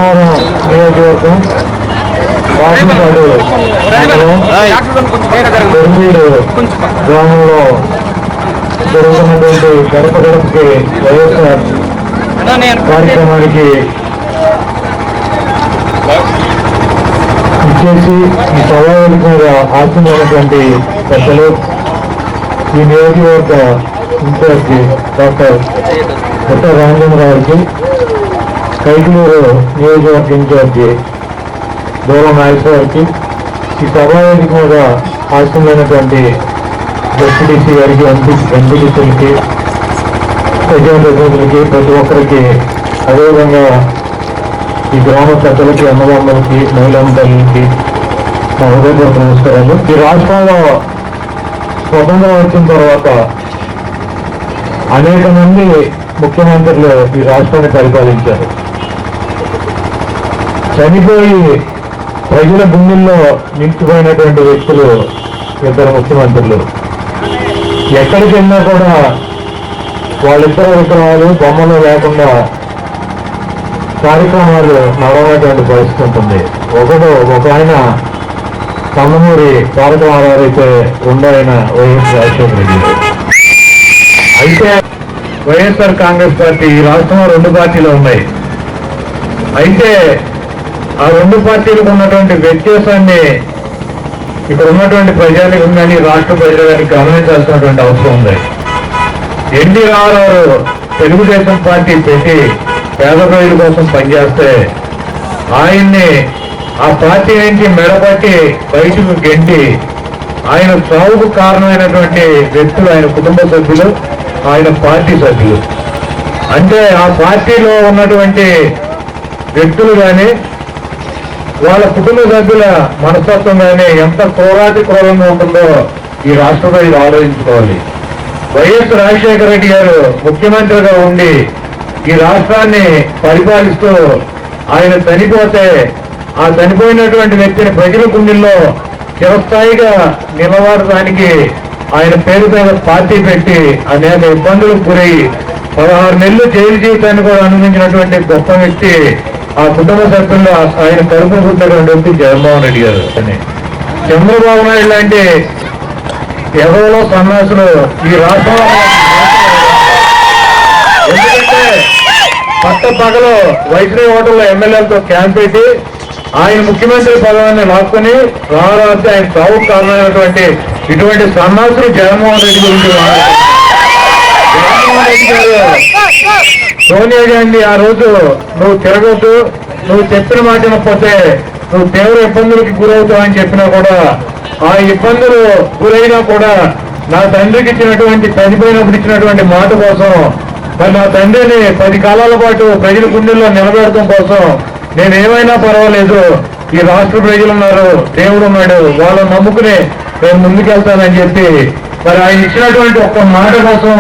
ధర్మవరం నియోజకవర్గం వాసనపాడు దొరుమూరు గ్రామంలో జరుగుతున్నటువంటి గడప గడపకి వైఎస్ఆర్ కార్యక్రమానికి ఇచ్చేసి ఈ సభావేదిక మీద ఆశించినటువంటి పెద్దలు, ఈ నియోజకవర్గ ఇన్ఛార్జి డాక్టర్ పుట్ట రామచంద్రరావుకి, కైకలూరు నియోజకవర్గ ఇన్ఛార్జి దూరం నాగేశ్వరరావుకి, ఈ సభావేదిక మీద ఆశించినటువంటి డిప్యూటీసీ గారికి, ఎంపీటీసీలకి, ప్రజాప్రతినిధులకి, ప్రతి ఒక్కరికి, అదేవిధంగా ఈ గ్రామ పెద్దలకి, అన్నదమ్ములకి, మహిళా తల్లికి నా హృదయపూర్వక నమస్కారాలు. ఈ రాష్ట్రంలో స్వతంత్రం వచ్చిన తర్వాత అనేక మంది ముఖ్యమంత్రులు ఈ రాష్ట్రాన్ని పరిపాలించారు. చనిపోయి ప్రజల గుండెల్లో నిలిచిపోయినటువంటి వ్యక్తులు ఇద్దరు ముఖ్యమంత్రులు. ఎక్కడికి వెళ్ళినా కూడా వాళ్ళిద్దరు విగ్రహాలు, బొమ్మలు లేకుండా కార్యక్రమాలు నడవనటువంటి పరిస్థితి ఉంటుంది. ఒక ఆయన కమ్మనూరి తారకరామారావు అయితే ఆయన వైఎస్ రాజశేఖర రెడ్డి. అయితే వైఎస్ఆర్ కాంగ్రెస్ పార్టీ ఈ రాష్ట్రంలో 2 పార్టీలు ఉన్నాయి. అయితే ఆ 2 పార్టీలకు ఉన్నటువంటి వ్యత్యాసాన్ని ఇక్కడ ఉన్నటువంటి ప్రజానికం కానీ, రాష్ట్ర ప్రజలు కానీ గమనించాల్సినటువంటి అవసరం ఉంది. ఎన్టీ రామారావు తెలుగుదేశం పార్టీ పెట్టి పేద ప్రజల కోసం పనిచేస్తే ఆయన్ని ఆ పార్టీ నుంచి మెడపట్టి బయటకు గెంటి ఆయన చావుకు కారణమైనటువంటి వ్యక్తులు ఆయన కుటుంబ సభ్యులు, ఆయన పార్టీ సభ్యులు. అంటే ఆ పార్టీలో ఉన్నటువంటి వ్యక్తులు కానీ, వాళ్ళ కుటుంబ సభ్యుల మనస్తత్వం కానీ ఎంత క్రూరాతి క్రూరంగా ఉంటుందో ఈ రాష్ట్ర ప్రజలు ఆలోచించుకోవాలి. వైఎస్ రాజశేఖర రెడ్డి గారు ముఖ్యమంత్రిగా ఉండి ఈ రాష్ట్రాన్ని పరిపాలిస్తూ ఆయన చనిపోతే ఆ చనిపోయినటువంటి వ్యక్తిని ప్రజల గుండెల్లో చిరస్థాయిగా నిలబడడానికి ఆయన పేరు మీద పార్టీ పెట్టి అనేక ఇబ్బందులకు గురై 16 నెలలు జైలు జీవితాన్ని కూడా అనుభవించినటువంటి గొప్ప వ్యక్తి, ఆ కుటుంబ సభ్యుల్లో ఆయన కడుపు పుట్టినటువంటి వ్యక్తి జగన్మోహన్ రెడ్డి గారు. చంద్రబాబు నాయుడు లాంటి ఎవరో సన్యాసులు ఈ రాష్ట్రంలో, ఎందుకంటే పట్ట పగలు వైష్ణవి హోటల్లో ఎమ్మెల్యేలతో క్యాంప్ పెట్టి ఆయన ముఖ్యమంత్రి పదవిని లాక్కుని రావాలంటే ఆయన చావుకు కారణమైనటువంటి ఇటువంటి సన్యాసులు జగన్మోహన్ రెడ్డి గురించి. జగన్మోహన్ రెడ్డి గారు సోనియా గాంధీ ఆ రోజు నువ్వు తిరగొద్దు, నువ్వు చెప్పిన మాట వినకపోతే నువ్వు తీవ్ర ఇబ్బందులకి గురవుతావు అని చెప్పినా కూడా, ఆ ఇబ్బందులు గురైనా కూడా నా తండ్రికి ఇచ్చినటువంటి, చనిపోయినప్పుడు ఇచ్చినటువంటి మాట కోసం, మరి నా తండ్రిని 10 కాలాల పాటు ప్రజల గుండెల్లో నిలబెడటం కోసం నేనేమైనా పర్వాలేదు, ఈ రాష్ట్ర ప్రజలు ఉన్నారు, దేవుడు ఉన్నాడు, వాళ్ళని నమ్ముకుని నేను ముందుకెళ్తానని చెప్పి మరి ఆయన ఇచ్చినటువంటి ఒక్క మాట కోసం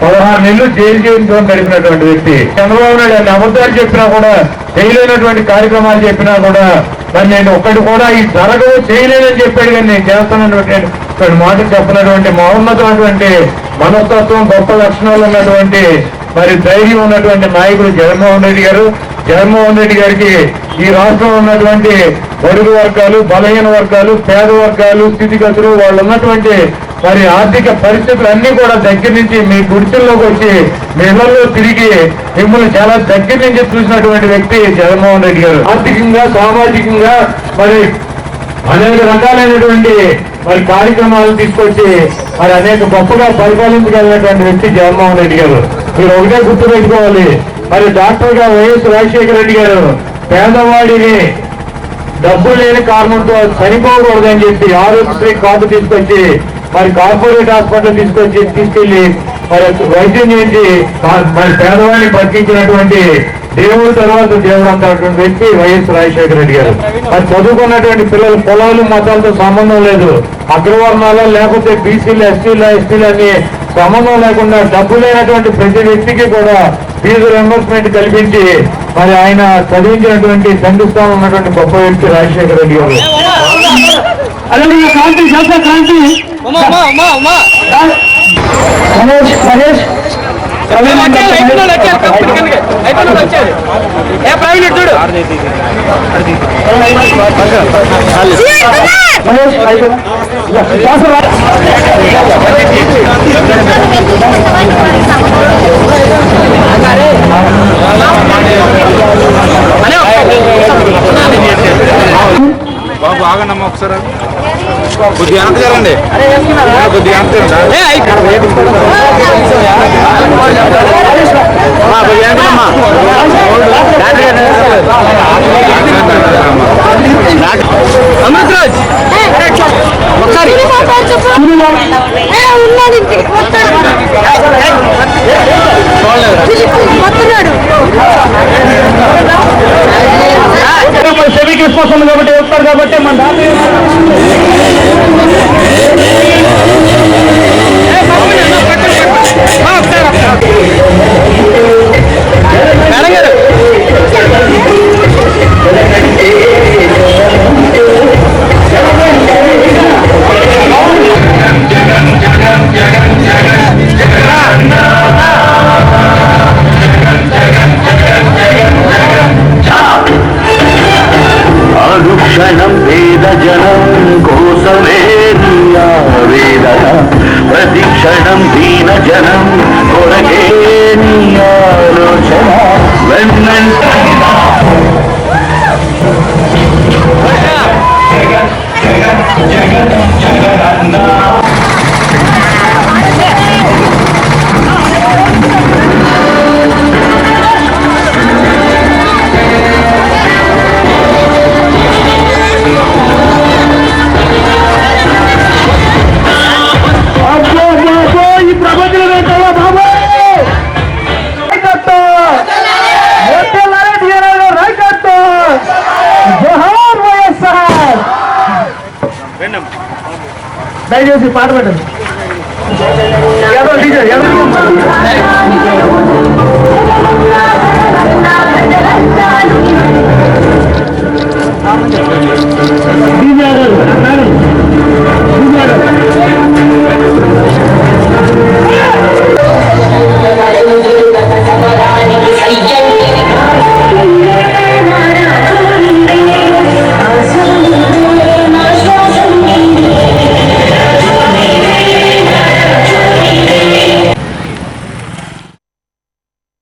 16 నెలలు జైలు జీవితం గడిపినటువంటి వ్యక్తి. చంద్రబాబు నాయుడు అన్ని అబద్ధాలు చెప్పినా కూడా, చేయలేనటువంటి కార్యక్రమాలు చెప్పినా కూడా, మరి నేను ఒక్కటి కూడా ఈ జరగవు చేయలేదని చెప్పాడు, కానీ నేను చేస్తానన్నటువంటి మాట చెప్పినటువంటి మహోన్నతమైనటువంటి మనస్తత్వం, గొప్ప లక్షణాలు ఉన్నటువంటి మరి ధైర్యం ఉన్నటువంటి నాయకుడు జగన్మోహన్ రెడ్డి గారు. జగన్మోహన్ రెడ్డి గారికి ఈ రాష్ట్రంలో ఉన్నటువంటి బడుగు వర్గాలు, బలహీన వర్గాలు, పేద వర్గాలు స్థితిగతులు, వాళ్ళు ఉన్నటువంటి మరి ఆర్థిక పరిస్థితులు అన్ని కూడా దగ్గర నుంచి మీ గుడిసెల్లోకి వచ్చి మీ ఇళ్లలో తిరిగి మిమ్మల్ని చాలా దగ్గర నుంచి చూసినటువంటి వ్యక్తి జగన్మోహన్ రెడ్డి గారు. ఆర్థికంగా, సామాజికంగా మరి అనేక రకాలైనటువంటి మరి కార్యక్రమాలు తీసుకొచ్చి మరి అనేక గొప్పగా పరిపాలించగలిగినటువంటి వ్యక్తి జగన్మోహన్ రెడ్డి గారు. మీరు ఒకటే గుర్తుపెట్టుకోవాలి, మరి డాక్టర్ గా వైఎస్ రాజశేఖర రెడ్డి గారు పేదవాడిని డబ్బు లేని కారణంతో చనిపోకూడదని చెప్పి ఆరోగ్యశ్రీ కార్డు తీసుకొచ్చి మరి కార్పొరేట్ హాస్పిటల్ తీసుకెళ్లి మరి వైద్యం చేసి మరి పేదవాడిని బతికించినటువంటి దేవుడు తర్వాత దేవుడు అంటున్నటువంటి వ్యక్తి వైఎస్ రాజశేఖర రెడ్డి గారు. మరి చదువుకున్నటువంటి పిల్లలు పొలాలు మతాలతో సంబంధం లేదు, అగ్రవర్ణాలు లేకపోతే బీసీలు, ఎస్టీలు అని సంబంధం లేకుండా డబ్బు లేనటువంటి ప్రతి వ్యక్తికి కూడా ఫీజు రియంబర్స్మెంట్ కల్పించి మరి ఆయన చదివించినటువంటి తండ్రి స్థానం ఉన్నటువంటి గొప్ప వ్యక్తి రాజశేఖర రెడ్డి గారు. బాబు ఆగండమ్మా ఒకసారి కొద్దిగా అంత జరండి కొద్దిగా అంత అమృతరాజ్ ఒకసారి సెమీకి వస్తుంది కాబట్టి వస్తారు కాబట్టి మన అనుక్షణం వేద జనం కోసమే వేదన ప్రతిక్షణం దీన జనం కొరకే నీ ఆలోచన వెన్నంట దయచేసి పాట పెట్టండి. ఎవరు టీచర్ ఎవరు